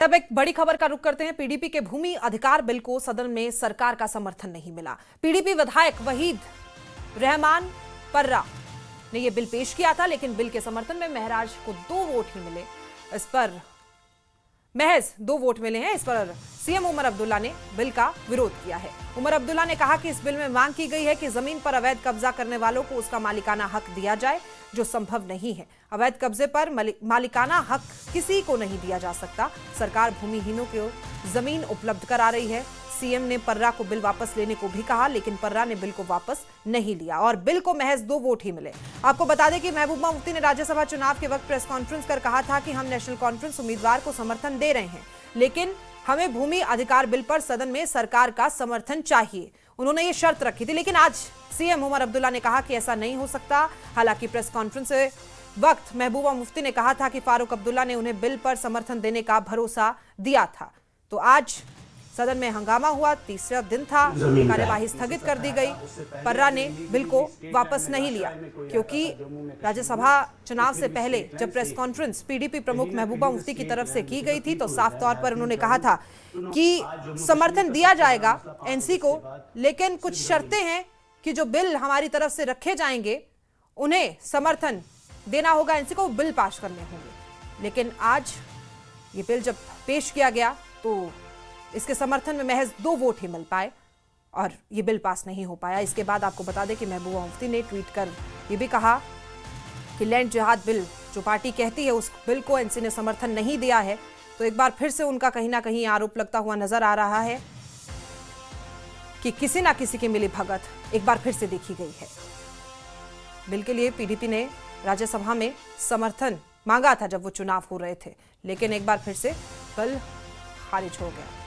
तब एक बड़ी खबर का रुख करते हैं। पीडीपी के भूमि अधिकार बिल को सदन में सरकार का समर्थन नहीं मिला। पीडीपी विधायक वहीद रहमान पर्रा ने यह बिल पेश किया था, लेकिन बिल के समर्थन में महराज को 2 वोट ही मिले। इस पर महज 2 वोट मिले हैं। इस पर सीएम उमर अब्दुल्ला ने बिल का विरोध किया है। उमर अब्दुल्ला ने कहा कि इस बिल में मांग की गई है कि जमीन पर अवैध कब्जा करने वालों को उसका मालिकाना हक दिया जाए, जो संभव नहीं है। अवैध कब्जे पर मालिकाना हक किसी को नहीं दिया जा सकता। सरकार भूमिहीनों को जमीन उपलब्ध करा रही है। सीएम ने पर्रा को बिल वापस लेने को भी कहा, लेकिन पर्रा ने बिल को वापस नहीं लिया और बिल को महज 2 वोट ही मिले। आपको बता दें कि महबूबा मुफ्ती ने राज्यसभा चुनाव के वक्त प्रेस कॉन्फ्रेंस कर कहा था कि हम नेशनल कॉन्फ्रेंस उम्मीदवार को समर्थन दे रहे हैं, लेकिन हमें भूमि अधिकार बिल पर सदन में सरकार का समर्थन चाहिए। उन्होंने ये शर्त रखी थी, लेकिन आज सीएम उमर अब्दुल्ला ने कहा कि ऐसा नहीं हो सकता। हालांकि प्रेस कॉन्फ्रेंस के वक्त महबूबा मुफ्ती ने कहा था कि फारूक अब्दुल्ला ने उन्हें बिल पर समर्थन देने का भरोसा दिया था। तो आज सदन में हंगामा हुआ, तीसरा दिन था, कार्यवाही स्थगित कर दी गई। पर्रा ने बिल को वापस नहीं लिया, क्योंकि राज्यसभा चुनाव से पहले जब प्रेस कॉन्फ्रेंस पीडीपी प्रमुख महबूबा मुफ्ती की तरफ से की गई थी, तो साफ तौर पर उन्होंने कहा था कि समर्थन दिया जाएगा एनसी को, लेकिन कुछ शर्तें हैं कि जो बिल हमारी तरफ से रखे जाएंगे उन्हें समर्थन देना होगा, एनसी को बिल पास करने होंगे। लेकिन आज ये बिल जब पेश किया गया तो इसके समर्थन में महज 2 वोट ही मिल पाए और ये बिल पास नहीं हो पाया। इसके बाद आपको बता दें कि महबूबा मुफ्ती ने ट्वीट कर ये भी कहा कि लैंड जिहाद बिल जो पार्टी कहती है उस बिल को एनसी ने समर्थन नहीं दिया है। तो एक बार फिर से उनका कहीं ना कहीं आरोप लगता हुआ नजर आ रहा है कि किसी ना किसी की मिली भगत एक बार फिर से देखी गई है। बिल के लिए पीडीपी ने राज्यसभा में समर्थन मांगा था जब वो चुनाव हो रहे थे, लेकिन एक बार फिर से बिल खारिज हो गया।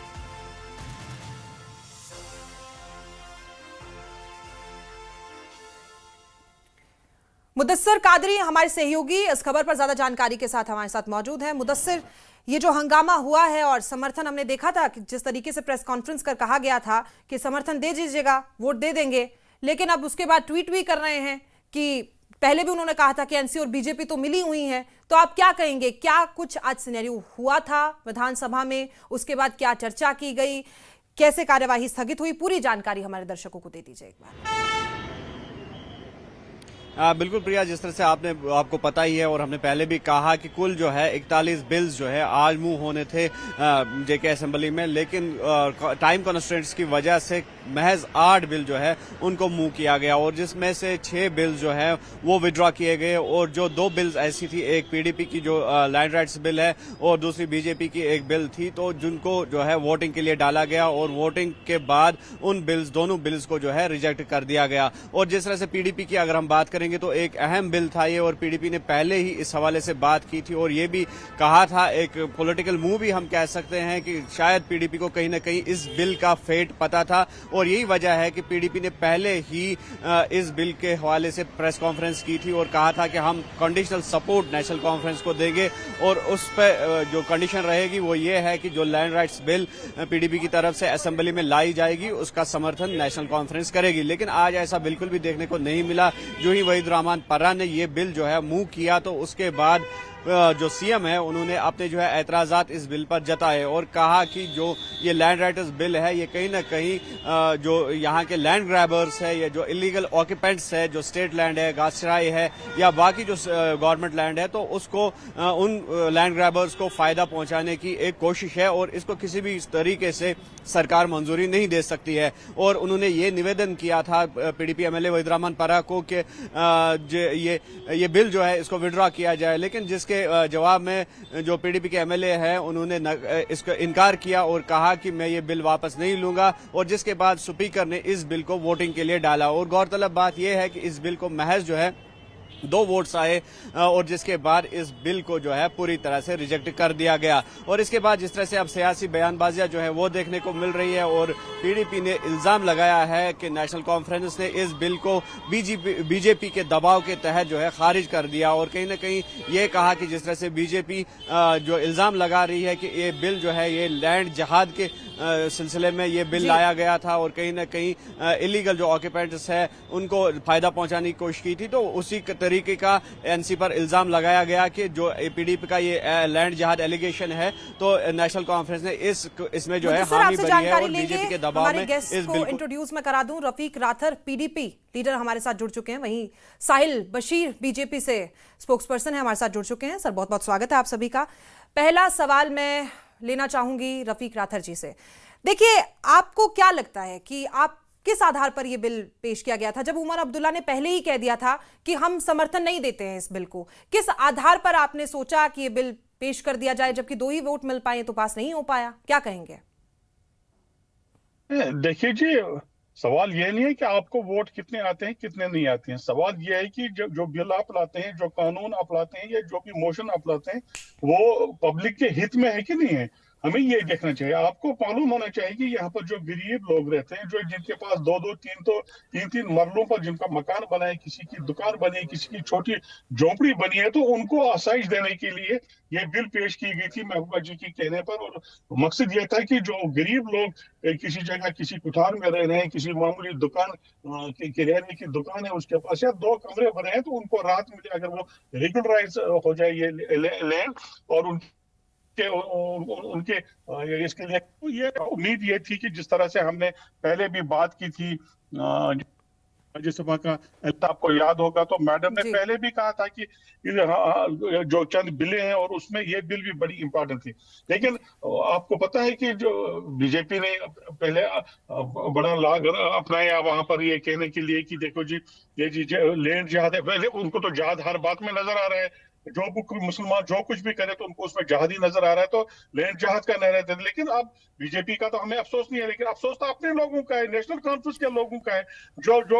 मुदस्सिर कादरी हमारे सहयोगी इस खबर पर ज्यादा जानकारी के साथ हमारे साथ मौजूद हैं। मुदस्सिर, ये जो हंगामा हुआ है और समर्थन हमने देखा था कि जिस तरीके से प्रेस कॉन्फ्रेंस कर कहा गया था कि समर्थन दे दीजिएगा, वोट दे देंगे, लेकिन अब उसके बाद ट्वीट भी कर रहे हैं कि पहले भी उन्होंने कहा था कि एनसी और बीजेपी तो मिली हुई है। तो आप क्या कहेंगे, क्या कुछ आज सिनेरियो हुआ था विधानसभा में, उसके बाद क्या चर्चा की गई, कैसे कार्यवाही स्थगित हुई, पूरी जानकारी हमारे दर्शकों को दे दीजिए एक बार। बिल्कुल प्रिया, जिस तरह से आपको पता ही है और हमने पहले भी कहा कि कुल जो है 41 बिल्स जो है आज मूव होने थे जेके असेंबली में, लेकिन टाइम कॉन्स्ट्रेंट्स की वजह से महज 8 बिल जो है उनको मूव किया गया और जिसमें से 6 बिल्स जो है वो विड्रॉ किए गए और जो 2 बिल्स ऐसी थी, एक पीडीपी की जो लैंड राइट्स बिल है और दूसरी बीजेपी की एक बिल थी, तो जिनको जो है वोटिंग के लिए डाला गया और वोटिंग के बाद उन दोनों बिल्स को जो है रिजेक्ट कर दिया गया। और जिस तरह से पीडीपी की अगर हम बात करें तो एक अहम बिल था ये और पीडीपी ने पहले ही इस हवाले से बात की थी और ये भी कहा था, एक पॉलिटिकल मूव भी हम कह सकते हैं कि शायद पीडीपी को कहीं ना कहीं इस बिल का फेट पता था और यही वजह है कि पीडीपी ने पहले ही इस बिल के हवाले से प्रेस कॉन्फ्रेंस की थी और कहा था कि हम कंडीशनल सपोर्ट नेशनल कॉन्फ्रेंस को देंगे और उस पर जो कंडीशन रहेगी वो ये है कि जो लैंड राइट्स बिल पीडीपी की तरफ से असेंबली में लाई जाएगी उसका समर्थन नेशनल कॉन्फ्रेंस करेगी। लेकिन आज ऐसा बिल्कुल भी देखने को नहीं मिला। जो ही वहीद रहमान पर्रा ने ये बिल जो है मूव किया तो उसके बाद जो सीएम है उन्होंने अपने जो है एतराजात इस बिल पर जताए और कहा कि जो ये लैंड राइटर्स बिल है ये कहीं ना कहीं जो यहाँ के लैंड ग्रैबर्स है या जो इलीगल ऑक्यूपेंट्स है, जो स्टेट लैंड है, गाछराई है या बाकी जो गवर्नमेंट लैंड है, तो उसको उन लैंड ग्रैबर्स को फायदा पहुंचाने की एक कोशिश है और इसको किसी भी तरीके से सरकार मंजूरी नहीं दे सकती है। और उन्होंने ये निवेदन किया था पीडीपी एमएलए वहीद रहमान पर्रा को कि ये बिल जो है इसको विड्रॉ किया जाए, लेकिन जिसके जवाब में जो पीडीपी के एमएलए हैं उन्होंने इसका इनकार किया और कहा कि मैं ये बिल वापस नहीं लूंगा और जिसके बाद स्पीकर ने इस बिल को वोटिंग के लिए डाला। और गौरतलब बात यह है कि इस बिल को महज जो है 2 वोट्स आए और जिसके बाद इस बिल को जो है पूरी तरह से रिजेक्ट कर दिया गया। और इसके बाद जिस तरह से अब सियासी बयानबाजियां जो है वो देखने को मिल रही है और पीडीपी ने इल्जाम लगाया है कि नेशनल कॉन्फ्रेंस ने इस बिल को बीजेपी के दबाव के तहत जो है खारिज कर दिया और कहीं ना कहीं ये कहा कि जिस तरह से बीजेपी जो इल्जाम लगा रही है कि ये बिल जो है ये लैंड जिहाद के सिलसिले में ये बिल लाया गया था और कहीं ना कहीं इलीगल जो ऑक्यूपेंट्स है उनको फायदा पहुंचाने की कोशिश की थी, तो उसी तरीके का एनसी पर इल्जाम लगाया गया कि जो पीडीपी का ये लैंड जिहाद एलिगेशन है, तो नेशनल कॉन्फ्रेंस ने इसमें जो है हामी भरी है और बीजेपी के दबाव में इस बिल को इंट्रोड्यूस मैं करा दूं। रफीक राथर पीडीपी लीडर हमारे साथ जुड़ चुके हैं, वहीं साहिल बशीर बीजेपी से स्पोक्सपर्सन है हमारे साथ जुड़ चुके हैं। सर बहुत बहुत स्वागत है आप सभी का। पहला सवाल मैं लेना चाहूंगी रफीक राथर जी से। देखिए, आपको क्या लगता है कि आप किस आधार पर यह बिल पेश किया गया था, जब उमर अब्दुल्ला ने पहले ही कह दिया था कि हम समर्थन नहीं देते हैं इस बिल को? किस आधार पर आपने सोचा कि यह बिल पेश कर दिया जाए, जबकि 2 ही वोट मिल पाए तो पास नहीं हो पाया? क्या कहेंगे? देखिए जी, सवाल ये नहीं है कि आपको वोट कितने आते हैं कितने नहीं आते हैं। सवाल ये है कि जो बिल आप लाते हैं, जो कानून आप लाते हैं, या जो भी मोशन आप लाते हैं, वो पब्लिक के हित में है कि नहीं है। हमें ये देखना चाहिए। आपको मालूम होना चाहिए कि यहाँ पर जो गरीब लोग रहते हैं, जो जिनके पास 2-2, 3 मरलों पर जिनका मकान बना है, किसी की दुकान बनी है, किसी की छोटी झोपड़ी बनी है, तो उनको आसाइश देने के लिए ये बिल पेश की गई थी महबूबा जी के कहने पर। और मकसद ये था कि जो गरीब लोग किसी जगह किसी कुठार में रह रहे हैं, किसी मामूली दुकान की रहने की दुकान है उसके पास, या 2 कमरे बने हैं, तो उनको राहत मिले अगर वो रेगुलराइज हो जाए ये लैंड। और उनके इसके लिए तो ये उम्मीद ये थी कि जिस तरह से हमने पहले भी बात की थी, राज्यसभा का आपको याद होगा, तो मैडम ने पहले भी कहा था कि जो चंद बिलें हैं और उसमें ये बिल भी बड़ी इंपॉर्टेंट थी। लेकिन आपको पता है कि जो बीजेपी ने पहले बड़ा लाग अपनाया वहां पर ये कहने के लिए कि देखो जी, ये जी लैंड जिहाद है। पहले उनको तो जिहाद हर बात में नजर आ रहा है, जो मुसलमान जो कुछ भी करे तो उनको उसमें जहाद ही नजर आ रहा है, तो लैंड जहाद का नारा है। लेकिन अब बीजेपी का तो हमें अफसोस नहीं है, लेकिन अफसोस तो अपने लोगों का है, नेशनल कॉन्फ्रेंस के लोगों का है, जो जो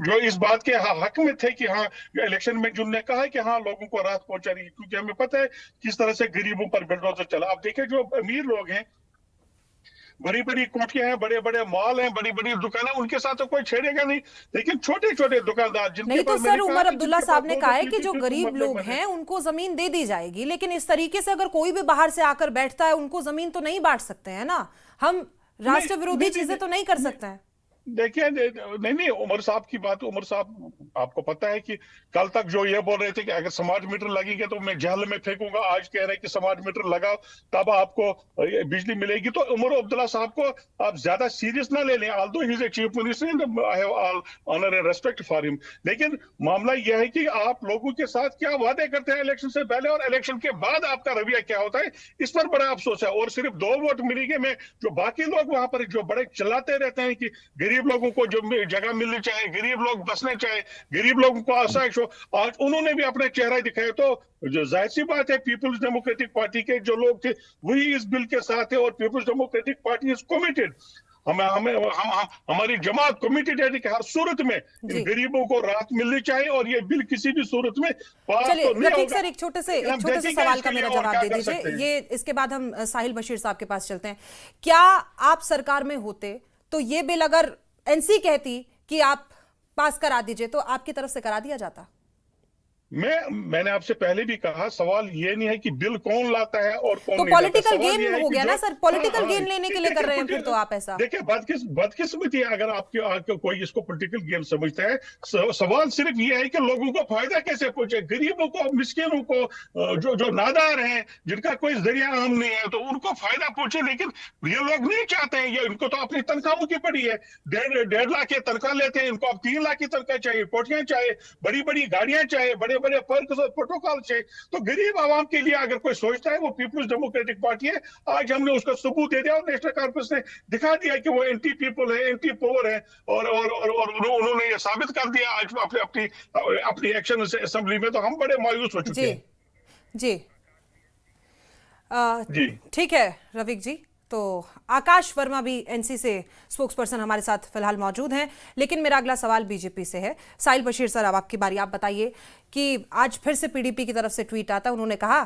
जो इस बात के हक में थे कि हाँ, इलेक्शन में जिनने कहा है कि हाँ लोगों को राहत पहुंचानी, क्योंकि हमें पता है किस तरह से गरीबों पर बिल्डोजर चला। अब देखिए, जो अमीर लोग हैं, बड़ी बड़ी कोठियां हैं, बड़े बड़े मॉल हैं, बड़ी बड़ी दुकानें, उनके साथ तो कोई छेड़ेगा नहीं। लेकिन छोटे छोटे दुकानदार जिनके नहीं, तो सर उमर अब्दुल्ला साहब ने कहा है कि जो गरीब लोग हैं हैं उनको जमीन दे दी जाएगी, लेकिन इस तरीके से अगर कोई भी बाहर से आकर बैठता है उनको जमीन तो नहीं बांट सकते हैं ना। हम राष्ट्र विरोधी चीजें तो नहीं कर सकते हैं। देखिए, नहीं, उमर साहब की बात, उमर साहब आपको पता है कि कल तक जो ये बोल रहे थे कि अगर स्मार्ट मीटर लगेंगे तो मैं जेल में फेंकूंगा, आज कह रहे हैं कि स्मार्ट मीटर लगाओ तब आपको बिजली मिलेगी। तो उमर अब्दुल्ला साहब को आप ज्यादा सीरियस ना ले लें। Although he is a chief minister and I have all honour and respect for him. लेकिन मामला यह है कि आप लोगों के साथ क्या वादे करते हैं इलेक्शन से पहले और इलेक्शन के बाद आपका रवैया क्या होता है, इस पर बड़ा अफसोस है। और सिर्फ 2 वोट मिलेंगे में जो बाकी लोग वहां पर जो बड़े चिल्लाते रहते हैं कि गरीब लोगों को जो जगह मिलनी चाहिए, गरीब लोग बसने चाहिए, गरीब लोगों को आसाइश हो, आज उन्होंने भी अपने चेहरा दिखाया। तो जो जाहिर सी बात है, पीपल्स डेमोक्रेटिक पार्टी के जो लोग थे वही इस बिल के साथ है, और people's democratic party is committed. हमारी जमात कमिटेड है कि हर सूरत में इन गरीबों को राहत मिलनी चाहिए, और ये बिल किसी भी सूरत में पास तो नहीं होगा। सर एक छोटे से सवाल का मेरा जवाब दे दीजिए, ये इसके बाद हम साहिल बशीर साहब के पास चलते हैं। क्या आप सरकार में होते तो ये बिल अगर एनसी कहती कि आप पास करा दीजिए तो आपकी तरफ से करा दिया जाता? मैंने आपसे पहले भी कहा, सवाल ये नहीं है कि बिल कौन लाता है और कौन तो नहीं पॉलिटिकल गेन हो गया ना सर, पॉलिटिकल गेन लेने के लिए कर रहे हैं फिर तो आप ऐसा। देखिए, बदकिस्मती है अगर आपके कोई इसको पॉलिटिकल गेम समझता है। सवाल सिर्फ ये है कि लोगों को फायदा कैसे पहुंचे, गरीबों को, मिस्किनों को, जो नादार हैं, जिनका कोई जरिया आम नहीं है, तो उनको फायदा पहुंचे। लेकिन ये लोग नहीं चाहते हैं, ये इनको तो अपनी तनख्वाहों की पड़ी है, 1.5 लाख की तनख्वाह लेते हैं, इनको अब 3 लाख की तनख्वाह चाहिए, कोठियां चाहिए, बड़ी बड़ी गाड़ियां चाहिए, बड़े बड़े प्रोटोकॉल चाहिए। तो गरीब आवाम के लिए अगर कोई सोचता है, वो पीपल्स डेमोक्रेटिक पार्टी है। आज हमने उसका सबूत दे दिया और नेशनल कॉन्फ्रेंस ने दिखा दिया कि वो एंटी पीपल है, एंटी पोअर है, और उन्होंने ये साबित कर दिया आज अपनी एक्शन असेंबली में। तो हम बड़े मायूस हो चुके हैं। जी ठीक है रफीक जी। तो आकाश वर्मा भी एनसी से स्पोक्सपर्सन हमारे साथ फिलहाल मौजूद हैं, लेकिन मेरा अगला सवाल बीजेपी से है। साहिल बशीर सर, अब आपकी बारी। आप बताइए कि आज फिर से पीडीपी की तरफ से ट्वीट आता, उन्होंने कहा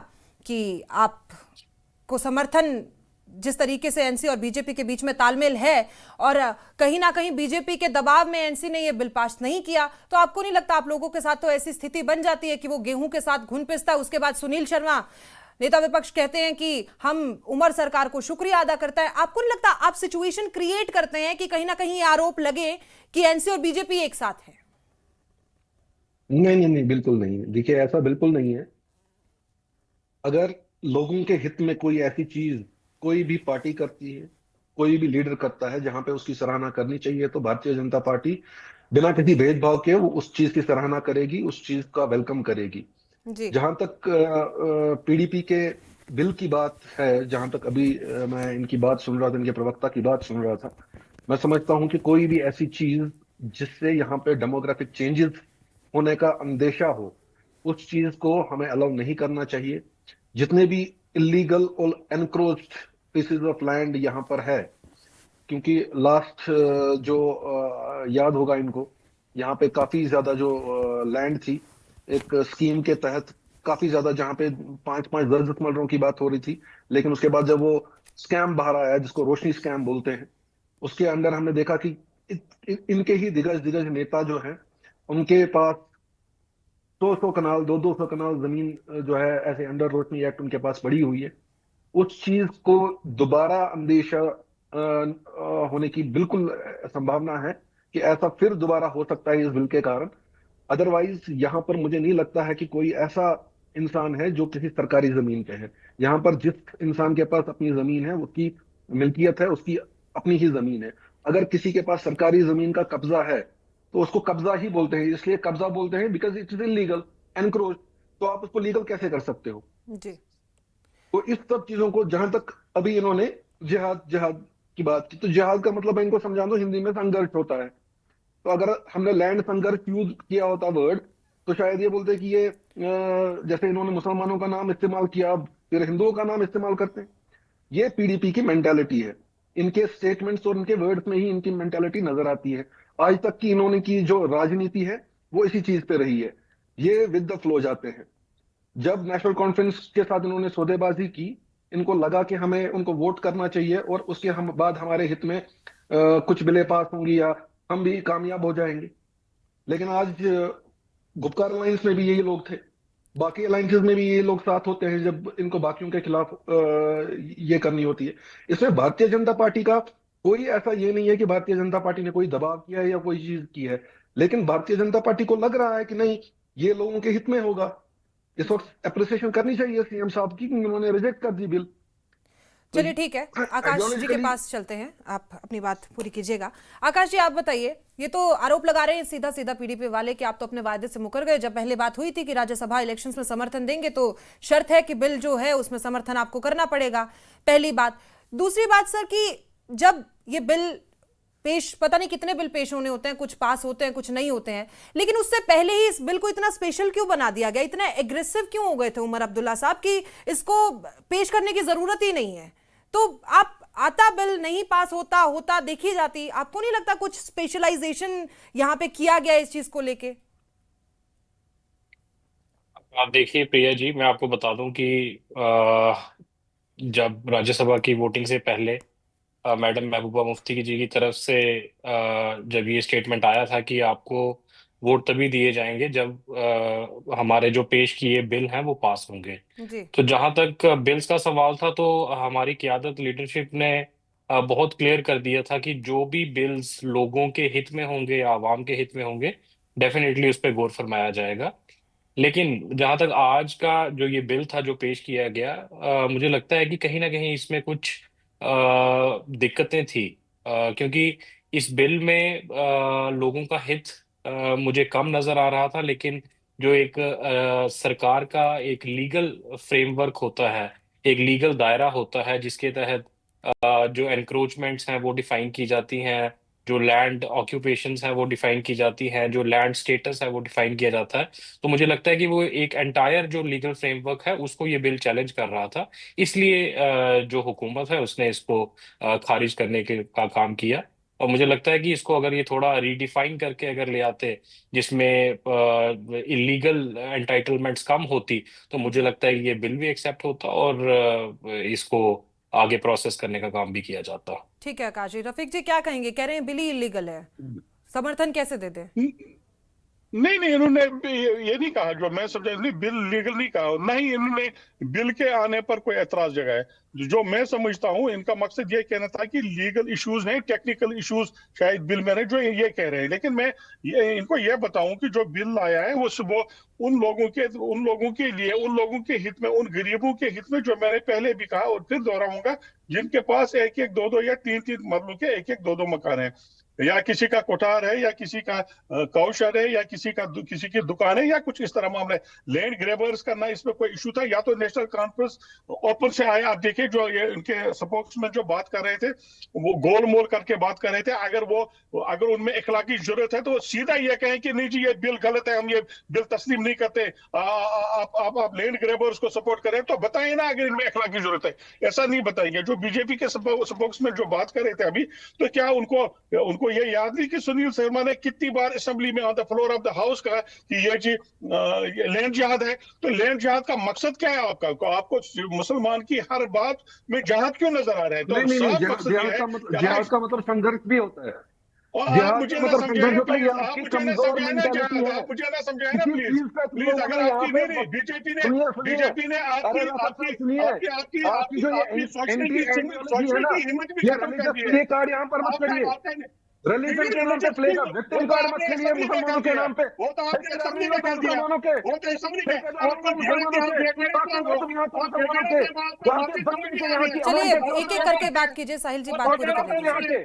कि आपको समर्थन, जिस तरीके से एनसी और बीजेपी के बीच में तालमेल है और कहीं ना कहीं बीजेपी के दबाव में एनसी ने यह बिल पास नहीं किया, तो आपको नहीं लगता आप लोगों के साथ तो ऐसी स्थिति बन जाती है कि वो गेहूं के साथ घुन पिसता है? उसके बाद सुनील शर्मा नेता विपक्ष कहते हैं कि हम उमर सरकार को शुक्रिया अदा करता है। आपको नहीं लगता आप सिचुएशन क्रिएट करते हैं कि कहीं ना कहीं आरोप लगे कि एनसी और बीजेपी एक साथ है? नहीं नहीं नहीं, बिल्कुल नहीं है। देखिए, ऐसा बिल्कुल नहीं है। अगर लोगों के हित में कोई ऐसी चीज कोई भी पार्टी करती है, कोई भी लीडर करता है जहां पे उसकी सराहना करनी चाहिए, तो भारतीय जनता पार्टी बिना किसी भेदभाव के वो उस चीज की सराहना करेगी, उस चीज का वेलकम करेगी। जी। जहां तक पीडीपी के बिल की बात है, जहां तक अभी मैं इनकी बात सुन रहा था, इनके प्रवक्ता की बात सुन रहा था, मैं समझता हूं कि कोई भी ऐसी चीज जिससे यहाँ पे डेमोग्राफिक चेंजेस होने का अंदेशा हो, उस चीज को हमें अलाउ नहीं करना चाहिए। जितने भी इलीगल और एनक्रोच्ड पीसेस ऑफ लैंड यहाँ पर है, क्योंकि लास्ट जो याद होगा इनको, यहाँ पे काफी ज्यादा जो लैंड थी, एक स्कीम के तहत काफी ज्यादा, जहाँ पे 5-5 10 मर्डरों की बात हो रही थी। लेकिन उसके बाद जब वो स्कैम बाहर आया, जिसको रोशनी स्कैम बोलते हैं, उसके अंदर हमने देखा कि इनके ही दिग्गज दिग्गज नेता जो हैं, उनके पास 100-100 कनाल, 200-200 कनाल जमीन जो है ऐसे अंडर रोशनी एक्ट उनके पास पड़ी हुई है। उस चीज को दोबारा अंदेशा होने की बिल्कुल संभावना है कि ऐसा फिर दोबारा हो सकता है इस बिल के कारण। अदरवाइज यहाँ पर मुझे नहीं लगता है कि कोई ऐसा इंसान है जो किसी सरकारी जमीन पे है। यहाँ पर जिस इंसान के पास अपनी जमीन है, उसकी मिल्कियत है, उसकी अपनी ही जमीन है। अगर किसी के पास सरकारी जमीन का कब्जा है, तो उसको कब्जा ही बोलते हैं। इसलिए कब्जा बोलते हैं because it is illegal, encroach. तो आप उसको लीगल कैसे कर सकते हो? जी। तो इस सब चीजों को, जहां तक अभी इन्होंने जिहाद जिहाद की बात की, तो जिहाद का मतलब मैं इनको समझा दो, हिंदी में संघर्ष होता है। तो अगर हमने लैंड संघर्ष यूज किया होता वर्ड, तो शायद ये बोलते कि ये जैसे इन्होंने मुसलमानों का नाम इस्तेमाल किया, अब फिर हिंदुओं का नाम इस्तेमाल करते हैं। ये पीडीपी की मेंटालिटी है। इनके स्टेटमेंट्स और इनके वर्ड्स में ही इनकी मेंटालिटी नजर आती है। आज तक की इन्होंने की जो राजनीति है, वो इसी चीज पे रही है। ये विद द फ्लो जाते हैं। जब नेशनल कॉन्फ्रेंस के साथ इन्होंने सौदेबाजी की, इनको लगा कि हमें उनको वोट करना चाहिए और उसके हम बाद हमारे हित में कुछ बिलें पास होंगी या हम भी कामयाब हो जाएंगे। लेकिन आज गुपकार अलायंस में भी यही लोग थे, बाकी अलायंसेस में भी ये लोग साथ होते हैं जब इनको बाकियों के खिलाफ ये करनी होती है। इसमें भारतीय जनता पार्टी का कोई ऐसा ये नहीं है कि भारतीय जनता पार्टी ने कोई दबाव किया है या कोई चीज की है। लेकिन भारतीय जनता पार्टी को लग रहा है कि नहीं, ये लोगों के हित में होगा। इस वक्त अप्रिसिएशन करनी चाहिए सीएम साहब की कि उन्होंने रिजेक्ट कर दी बिल। तो चलिए ठीक है, आकाश जी के आइडियोलॉजिकली पास चलते हैं, आप अपनी बात पूरी कीजिएगा। आकाश जी, आप बताइए, ये तो आरोप लगा रहे हैं सीधा सीधा पीडीपी वाले कि आप तो अपने वायदे से मुकर गए। जब पहले बात हुई थी कि राज्यसभा इलेक्शंस में समर्थन देंगे, तो शर्त है कि बिल जो है उसमें समर्थन आपको करना पड़ेगा, पहली बात। दूसरी बात सर, कि जब ये बिल पेश, पता नहीं कितने बिल पेश होने होते हैं, कुछ पास होते हैं, कुछ नहीं होते हैं, लेकिन उससे पहले ही इस बिल को इतना स्पेशल क्यों बना दिया गया? इतना एग्रेसिव क्यों हो गए थे उमर अब्दुल्ला साहब कि इसको पेश करने की जरूरत ही नहीं है? तो आप आता बिल नहीं पास होता होता देखी जाती, आपको नहीं लगता कुछ स्पेशलाइजेशन यहां पे किया गया इस चीज को लेके? आप देखिए प्रिया जी, मैं आपको बता दूं कि जब राज्यसभा की वोटिंग से पहले मैडम महबूबा मुफ्ती की जी की तरफ से जब ये स्टेटमेंट आया था कि आपको वोट तभी दिए जाएंगे जब हमारे जो पेश किए बिल हैं वो पास होंगे। जी। तो जहां तक बिल्स का सवाल था, तो हमारी क़यादत लीडरशिप ने बहुत क्लियर कर दिया था कि जो भी बिल्स लोगों के हित में होंगे या आवाम के हित में होंगे, डेफिनेटली उस पर गौर फरमाया जाएगा। लेकिन जहां तक आज का जो ये बिल था जो पेश किया गया, मुझे लगता है कि कहीं ना कहीं इसमें कुछ दिक्कतें थी, क्योंकि इस बिल में लोगों का हित मुझे कम नजर आ रहा था। लेकिन जो एक सरकार का एक लीगल फ्रेमवर्क होता है, एक लीगल दायरा होता है जिसके तहत जो एनक्रोचमेंट्स हैं वो डिफाइन की जाती हैं, जो लैंड ऑक्यूपेशंस हैं वो डिफाइन की जाती हैं, जो लैंड स्टेटस है वो डिफाइन किया जाता है। तो मुझे लगता है कि वो एक एंटायर जो लीगल फ्रेमवर्क है उसको ये बिल चैलेंज कर रहा था। इसलिए जो हुकूमत है उसने इसको खारिज करने के का काम किया। और मुझे लगता है कि इसको अगर ये थोड़ा रीडिफाइन करके अगर ले आते, जिसमें इलीगल एंटाइटलमेंट्स कम होती, तो मुझे जी। लगता है कि ये बिल भी एक्सेप्ट होता और इसको आगे प्रोसेस करने का काम भी किया जाता। ठीक है आकाश जी। रफीक जी क्या कहेंगे? कह रहे हैं बिल ही इलीगल है, समर्थन कैसे दे दें? नहीं नहीं, इन्होंने ये नहीं कहा, जो मैं समझा, नहीं बिल लीगल नहीं कहा, नहीं इन्होंने बिल के आने पर कोई एतराज जगाया। जो मैं समझता हूं इनका मकसद ये कहना था कि लीगल इश्यूज नहीं, टेक्निकल इश्यूज शायद बिल में नहीं, जो ये कह रहे हैं। लेकिन मैं इनको ये बताऊं कि जो बिल आया है वो उन लोगों के लिए, उन लोगों के हित में, उन गरीबों के हित में, जो मैंने पहले भी कहा और फिर दोहराऊंगा, जिनके पास एक एक दो दो या तीन तीन मरलों के एक एक दो दो मकान है, या किसी का कोठार है, या किसी का काउशर है, या किसी की दुकान है, या कुछ इस तरह मामला है। लैंड ग्रेबर्स का ना इसमें कोई इशू था, या तो नेशनल कॉन्फ्रेंस ओपन से आया। आप देखिए जो ये उनके स्पोक्समैन जो बात कर रहे थे, वो गोल मोल करके बात कर रहे थे। अगर उनमें इखलाकी जरूरत है तो वो सीधा ये कहें कि नहीं जी ये बिल गलत है, हम ये बिल तस्लीम नहीं करते, आप लैंड ग्रेबर्स को सपोर्ट करें, तो बताइए ना अगर इनमें इखलाकी जरूरत है। ऐसा नहीं बताएंगे। जो बीजेपी के स्पोक्समैन जो बात कर रहे थे अभी, तो क्या उनको ये याद नहीं कि सुनील शर्मा ने कितनी बार असेंबली में on the floor of the house कहा कि ये जी लैंड जिहाद है। तो लैंड जिहाद का मकसद क्या है आपको मुसलमान की हर बात में जिहाद क्यों नजर आ रहा है? तो नहीं, साफ मकसद ये है कि जिहाद का मतलब संघर्ष भी होता है। और जिहाद आप मुझे का ना मतलब समझाए संघर्ष होता है, प्लीज, ये आप आपकी मुझे ना कमजोर समझाए ना मेंटालिटी जहां, है। आप मुझे ना समझाए ना किसी प्लीज चीज पे तुम प्लीज। लोगों अगर ने यहाँ आपकी पे नहीं बीजेपी ने सुनिए आपकी अरे रफत आपकी साहब सुनिए, आपकी आपकी आपकी जो आपकी ये सोचने एंटी की आइडियोलॉजी है सोचने ना, की हिम्मत भी ये खत्म कर रिलीजियस दी है। प्ले कार्ड यहाँ पर मत करिए। रिलीजन के नाम पे प्ले कार्ड, विक्टिम कार्ड मत खेलिए मुसलमानों के नाम पे। वो तो आपने ठेकेदार असेंबली नहीं हो में तुम कर दिया, मुसलमानों के, वो तो असेंबली में ठेकेदार आपको नहीं हो ध्यान मुसलमानों के, दिया, ताकि हो तुम यहाँ के मुसलमानों के, यहाँ के समझ जमीन नहीं से, आ यहाँ रही की है। अवाम चलिए के एक एक करके बात कीजिए साहिल जी, बात पूरी करने दीजिए।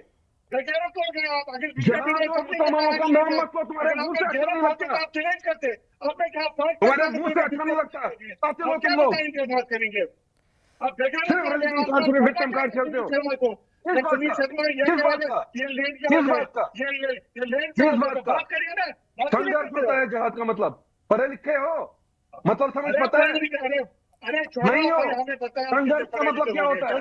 गैरत हो गए आप। अगर बीजेपी ने जहाँ मुसलमानों का नाम मत लो, तुम्हारे मुंह से अच्छा नहीं लगता, आप चैलेंज करते, आपने कहा तुम्हारे मुंह से अच्छा नहीं लगता, ताकि लो तुम लोग बात करेंगे। आप सिर्फ रिलीजन कार्ड तुम्हें विक्टिम कार्ड खेलते हो। किस बात का, किस बात का, किस बात का, किस बात का करिए ना, संघर्ष होता है जिहाद का मतलब? पढ़े लिखे हो, मतलब समझ पता है? नहीं हो। संघर्ष का मतलब क्या होता है?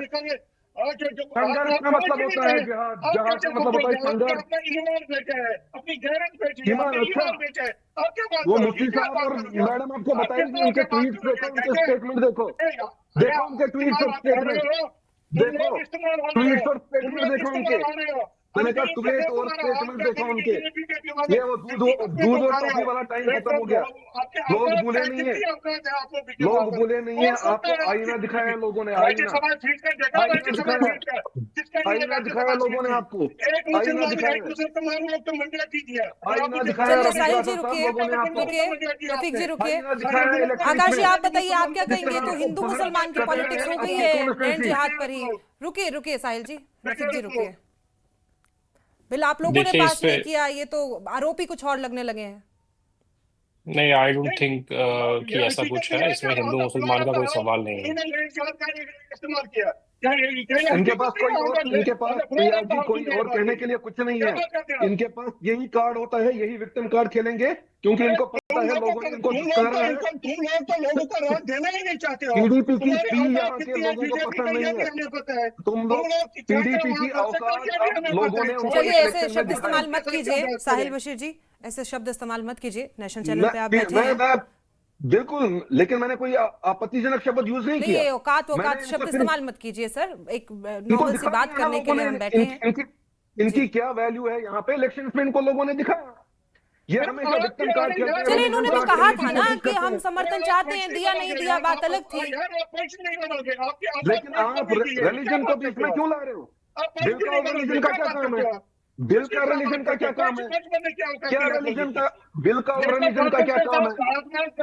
संघर्ष का मतलब होता है जिहाद। जिहाद का मतलब होता है संघर्ष। ईमान बेचा है, अपनी गैरत बेची है, ईमान, अपना अच्छा। ईमान बेचा है। आप क्या बात वो करोगे? मुफ्ती क्या साहब बात और करोगे? मैडम आपको बताएंगे, उनके ट्वीट देखो, उनके स्टेटमेंट देखो, देखो उनके ट्वीट और स्टेटमेंट देखो, ट्वीट और स्टेटमेंट देखो उनके। मैंने कहा ट्वीट और स्टेटमेंट देखो उनके। ये वो दूध और टॉफी वाला टाइम खत्म हो गया। लोग भूले नहीं है, लोग भूले नहीं है। आपको आईना दिखाया लोगों ने, आईना दिखाया, आईना दिखाया लोगों ने आपको, आईना दिखाया, आईना दिखाया चलिए रफीक साहिल रासद जी साहब रुकिए, लोगों ने आपको, रुकिए रफीक जी रुकिए। आईना दिखाया इलेक्शन आकाश जी में। आप बताइए, आप क्या कहेंगे? तो हिंदू मुसलमान की पॉलिटिक्स हो गई है लैंड जिहाद पर ही। रुकिए साहिल जी, रफीक जी रुकिए। बिल आप लोगों ने देखिए इस पास पे नहीं किया, ये तो आरोप ही कुछ और लगने लगे हैं। नहीं, आई डोंट थिंक कि ऐसा कुछ है। इसमें हिंदू मुसलमान का कोई सवाल नहीं है। इस्तेमाल किया। इनके पास कोई और, इनके पास प्रिया जी कोई और कहने के लिए कुछ नहीं है। इनके पास यही कार्ड होता है, यही विक्टिम कार्ड खेलेंगे, क्योंकि इनको पता है लोगों ने इनको दुकारा है। तुम लोग तो लोगों का राज देना ही नहीं चाहते हो। पीडीपी की तुम्हारी पी औकात यहाँ के कितनी है लोगों को बीजेपी का, पसंद ये नहीं भी है। हमें पता है। तुम लोग पीडीपी की औकात अब लोगों ने उनको चलिए ऐसे इलेक्शन में शब्द दिखाया। इस्तेमाल मत कीजिए साहिल बशीर जी, ऐसे शब्द इस्तेमाल मत कीजिए। नेशनल चैनल पे आप बैठे हैं। बिल्कुल, लेकिन मैंने कोई आपत्तिजनक शब्द यूज नहीं नहीं, किया। ये औकात मैंने शब्द इनको इस्तेमाल मत कीजिए सर। एक इनको नॉर्मल सी दिखा बात दिया ना करने के लोगों लिए ने, हम बैठे हैं। इनकी क्या वैल्यू है यहाँ पे इलेक्शन में, इनको लोगों ने दिखाया। ये हमेशा विक्टिम कार्ड खेलते हैं। चलिए इन्होंने तो कहा था ना कि हम लेकिन समर्थन चाहते हैं, दिया नहीं दिया बात अलग थी। आप रिलीजन को बीच में क्यों ला रहे हो? बिल का और रिलीजन का क्या काम है? बिल का रिलीजन का क्या काम है? क्या रिलीजन का, बिल का और रिलीजन का क्या काम है?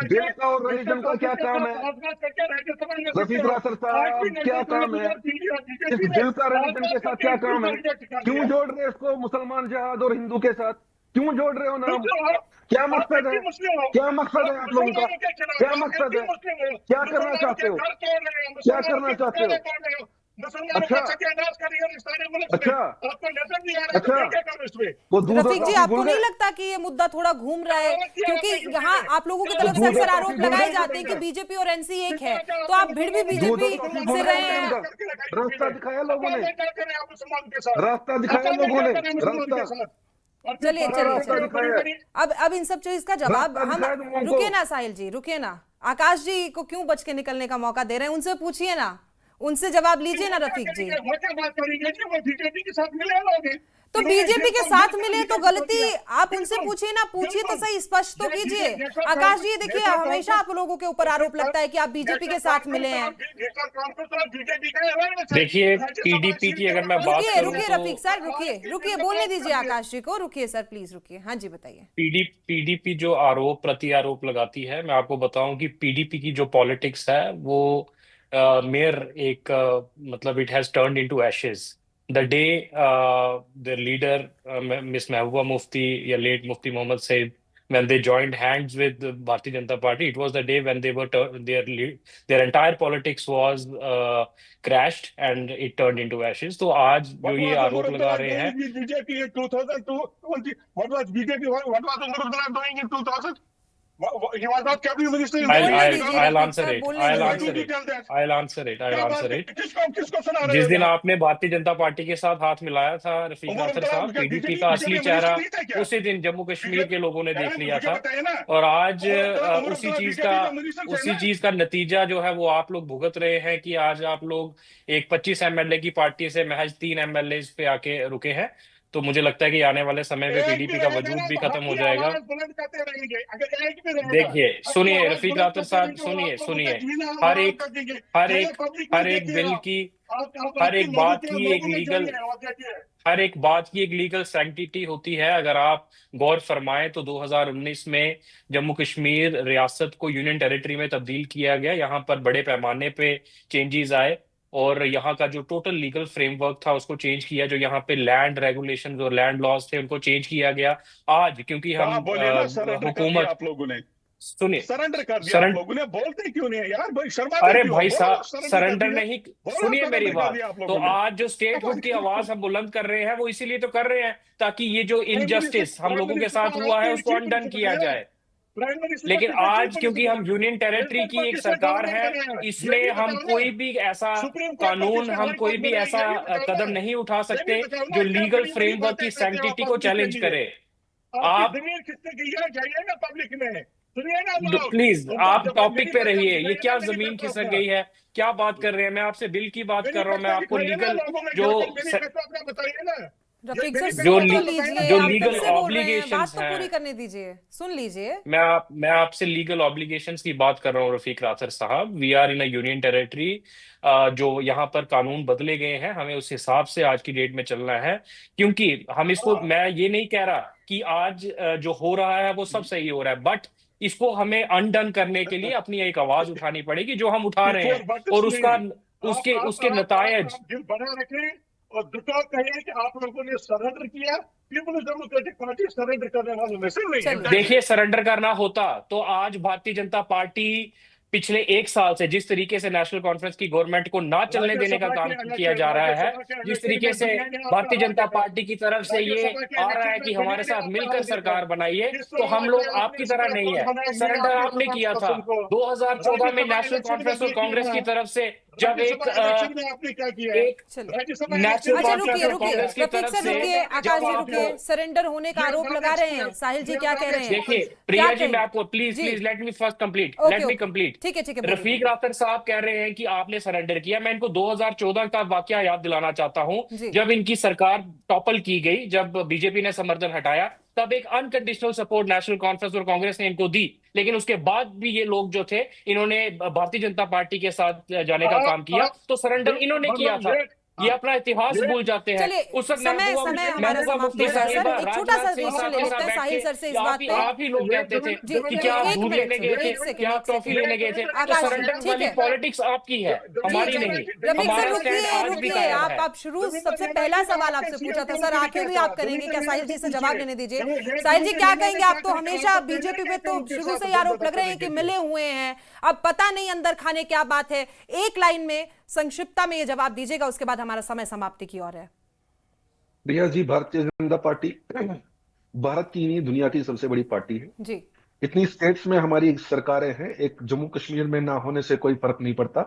बिल का और रिलीजन का क्या काम है? रफीक रासद साहब क्या काम है? इस बिल का रिलीजन के साथ क्या काम है? क्यों जोड़ रहे हो इसको मुसलमान जिहाद और हिंदू के साथ? क्यों जोड़ रहे हो नाम? क्या मकसद है? क्या मकसद है आप लोगों का? क्या मकसद है? क्या करना चाहते हो? क्या करना चाहते हो? अच्छा, अच्छा, अच्छा, वो दूध और रफीक जी टॉफी आपको भूल नहीं गए? लगता कि ये मुद्दा थोड़ा घूम रहा है? क्योंकि यहाँ आप लोगों की तरफ से अक्सर आरोप लगाए जाते हैं कि बीजेपी और एनसी एक है, तो आप भिड़ भी दूध और बीजेपी टॉफी से भूल रहे गए हैं। रास्ता दिखाया लोगों ने, रास्ता दिखाया लोगों ने, रास्ता। चलिए अब इन सब चीज का जवाब हम, रास्ता दिखाया रुकिए ना साहिल जी, रुकिए ना। आकाश जी को क्यों बच के निकलने का मौका दे रहे हैं? उनसे पूछिए ना, उनसे जवाब लीजिए ना रफीक जी। वो क्या बात करेंगे जी, वो बीजेपी के साथ मिले लोग हैं। तो बीजेपी के साथ मिले तो गलती आप उनसे पूछिए ना, पूछिए तो सही, स्पष्ट तो कीजिए। आकाश जी देखिए, हमेशा आप लोगों के ऊपर आरोप लगता है कि आप बीजेपी के साथ मिले हैं। देखिए, पीडीपी की अगर मैं बात रुकिए करूं रुकिए तो रफीक सर, रुकिए बोलने दीजिए आकाश जी को, रुकिए सर प्लीज रुकिए। हाँ जी बताइए। पीडीपी जो आरोप प्रति आरोप लगाती है, मैं आपको बताऊं कि पीडीपी की जो पॉलिटिक्स है वो मेयर एक मतलब it has turned into ashes the day the leader miss Mehbooba Mufti या late Mufti Mohammad Sayeed when they joined hands with the Bharatiya Janata Party, it was the day when they were their entire politics was crashed and it turned into ashes. तो आज जो ये आरोप लगा रहे हैं, BJP in 2002, what was BJP? What was Murudala doing in 2000? He was not cabinet minister. I'll answer it. I'll answer it. किसको सुना रहे जिस हो दिन आप? आपने भारतीय जनता पार्टी के साथ हाथ मिलाया था रफीक नाथर साहब, पीडीपी का असली चेहरा उसी दिन जम्मू कश्मीर के लोगों ने देख लिया था। और आज उसी चीज का नतीजा जो है वो आप लोग भुगत रहे हैं कि आज आप लोग एक 25 एमएलए की पार्टी से महज 3 एमएलए पे आके रुके हैं। तो मुझे लगता है कि आने वाले समय में पीडीपी का वजूद भी खत्म हो जाएगा। देखिए, सुनिए रफीक नाथर साहब, सुनिए, हर एक बिल की, हर एक बात की एक लीगल सैंक्टिटी होती है। अगर आप गौर फरमाएं तो 2019 में जम्मू कश्मीर रियासत को यूनियन टेरिटरी में तब्दील किया गया। यहाँ पर बड़े पैमाने पे चेंजेस आए और यहाँ का जो टोटल लीगल फ्रेमवर्क था उसको चेंज किया। जो यहाँ पे लैंड रेगुलेशंस और लैंड लॉज थे उनको चेंज किया गया। आज क्योंकि हम हुकूमत, आप लोगों ने सुनिए, सरेंडर कर दिया, आप लोगों ने बोलते क्यों नहीं है यार भाई, शर्मा अरे भाई साहब, सरेंडर नहीं, सुनिए मेरी बात। तो लोगों ने। आज जो स्टेटहुड की आवाज हम बुलंद कर रहे हैं वो इसीलिए तो कर रहे हैं ताकि ये जो इनजस्टिस हम लोगों के साथ हुआ है उसको अनडन किया जाए। लेकिन आज क्योंकि हम यूनियन टेरिटरी की एक सरकार है, इसलिए हम कोई भी ऐसा कानून, हम कोई भी ऐसा कदम नहीं उठा सकते जो लीगल फ्रेमवर्क की सैंक्टिटी को चैलेंज करे। आप पब्लिक में प्लीज आप टॉपिक पे रहिए। ये क्या जमीन खिसक गई है, क्या बात कर रहे हैं? मैं आपसे बिल की बात कर रहा हूं। मैं आपको लीगल रफीक सर जो सुन तो लीजिए, जो आप लीगल फिर से बोल रहे हैं, ऑब्लिगेशंस बात तो हैं, पूरी करने दीजिए, सुन लीजिए। मैं आपसे लीगल ऑब्लिगेशंस की बात कर रहा हूँ रफीक नाथर साहब। We are in a union territory. जो यहाँ पर कानून बदले गए हैं, हमें उस हिसाब से आज की डेट में चलना है। क्योंकि हम इसको, मैं ये नहीं कह रहा कि आज जो हो रहा है वो सब सही हो रहा है, बट इसको हमें अनडन करने के लिए अपनी एक आवाज उठानी पड़ेगी जो हम उठा रहे हैं। और उसके नतायज बना रखें और दूसरा कहिए कि आप लोगों ने सरेंडर किया, पीपल्स डेमोक्रेटिक पार्टी सरेंडर करने वालों में से नहीं है। देखिए, सरेंडर करना होता तो आज भारतीय जनता पार्टी पिछले 1 साल से जिस तरीके से नेशनल कॉन्फ्रेंस की गवर्नमेंट को ना चलने देने का काम किया जा रहा है, जिस तरीके से भारतीय जनता पार्टी की तरफ से ये आ रहा है कि हमारे साथ मिलकर सरकार बनाइए, तो हम लोग आपकी तरह नहीं है। सरेंडर आपने किया था 2014 में नेशनल कॉन्फ्रेंस और कांग्रेस की तरफ से, जब एक नेशनल कॉन्फ्रेंस और कांग्रेस की तरफ से। आकाश जी रुकिए, सरेंडर होने का आरोप लगा रहे हैं। साहिल जी क्या कह रहे हैं? देखिए प्रिया जी, मैं आपको please let me first complete, let me complete. ठीक है रफीक नाथर साहब कह रहे हैं कि आपने सरेंडर किया। मैं इनको 2014 का वाकया याद दिलाना चाहता हूं, जब इनकी सरकार टॉपल की गई, जब बीजेपी ने समर्थन हटाया, तब एक अनकंडीशनल सपोर्ट नेशनल कॉन्फ्रेंस और कांग्रेस ने इनको दी। लेकिन उसके बाद भी ये लोग जो थे, इन्होंने भारतीय जनता पार्टी के साथ जाने का काम किया, तो सरेंडर इन्होंने किया था। ये अपना इतिहास भूल जाते हैं। उस वक्त समय हमारा समाप्त हो रहा है सर। एक छोटा सा क्वेश्चन ले लेते हैं साहिल सर से इस बात पे। आप ही लोग कहते थे कि क्या आप दूध लेने गए थे, क्या आप टॉफी लेने गए थे। तो सरेंडर वाली पॉलिटिक्स आपकी है, हमारी नहीं। रफीक सर रुकिए, आप शुरू सबसे पहला सवाल आपसे पूछा था सर, आखिर भी आप करेंगे क्या? साहिल जी से जवाब लेने दीजिए। साहिल जी क्या कहेंगे? आप तो हमेशा बीजेपी पे तो शुरू से आरोप लग रहे हैं कि मिले हुए हैं, अब पता नहीं अंदर खाने क्या बात है। एक लाइन में संक्षिप्तता में ये जवाब दीजिएगा, उसके बाद हमारा समय समाप्ति की ओर है। रिया जी, भारतीय जनता पार्टी भारत की नहीं दुनिया की सबसे बड़ी पार्टी है जी। इतनी स्टेट्स में हमारी सरकारें हैं, एक जम्मू कश्मीर में ना होने से कोई फर्क नहीं पड़ता।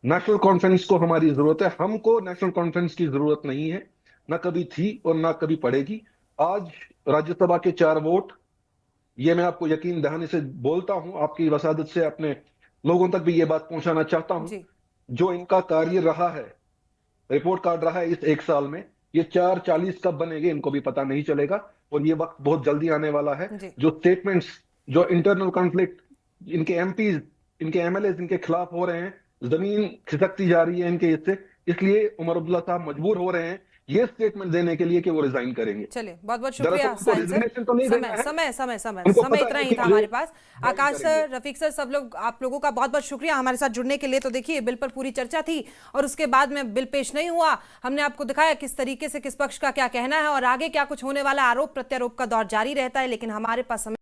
नेशनल कॉन्फ्रेंस को हमारी जरूरत है, हमको नेशनल कॉन्फ्रेंस की जरूरत नहीं है, ना कभी थी और ना कभी पड़ेगी। आज राज्यसभा के 4 वोट, ये मैं आपको यकीन दहाने से बोलता हूं, आपकी वसादत से अपने लोगों तक भी ये बात पहुंचाना चाहता हूं। जो इनका कार्य रहा है, रिपोर्ट कार्ड रहा है इस 1 साल में, ये 440 कब बनेंगे इनको भी पता नहीं चलेगा। और ये वक्त बहुत जल्दी आने वाला है। जी। जो स्टेटमेंट्स, जो इंटरनल कॉन्फ्लिक्ट इनके एमपीज, इनके एमएलए इनके खिलाफ हो रहे हैं, जमीन खिसकती जा रही है इनके इससे, इसलिए उमर अब्दुल्ला साहब मजबूर हो रहे हैं ये स्टेटमेंट देने के लिए कि वो रिजाइन करेंगे। चलिए, बहुत बहुत शुक्रिया दरअसल उनको साहिल सर। resignation तो नहीं देना है, समय उनको पता इतना है ही कि था मुझे हमारे पास। ज्वाइन आकाश सर, करेंगे। रफीक सर, सब लोग, आप लोगों का बहुत बहुत शुक्रिया हमारे साथ जुड़ने के लिए। तो देखिए, बिल पर पूरी चर्चा थी और उसके बाद में बिल पेश नहीं हुआ। हमने आपको दिखाया किस तरीके से किस पक्ष का क्या कहना है और आगे क्या कुछ होने वाला, आरोप प्रत्यारोप का दौर जारी रहता है। लेकिन हमारे पास समय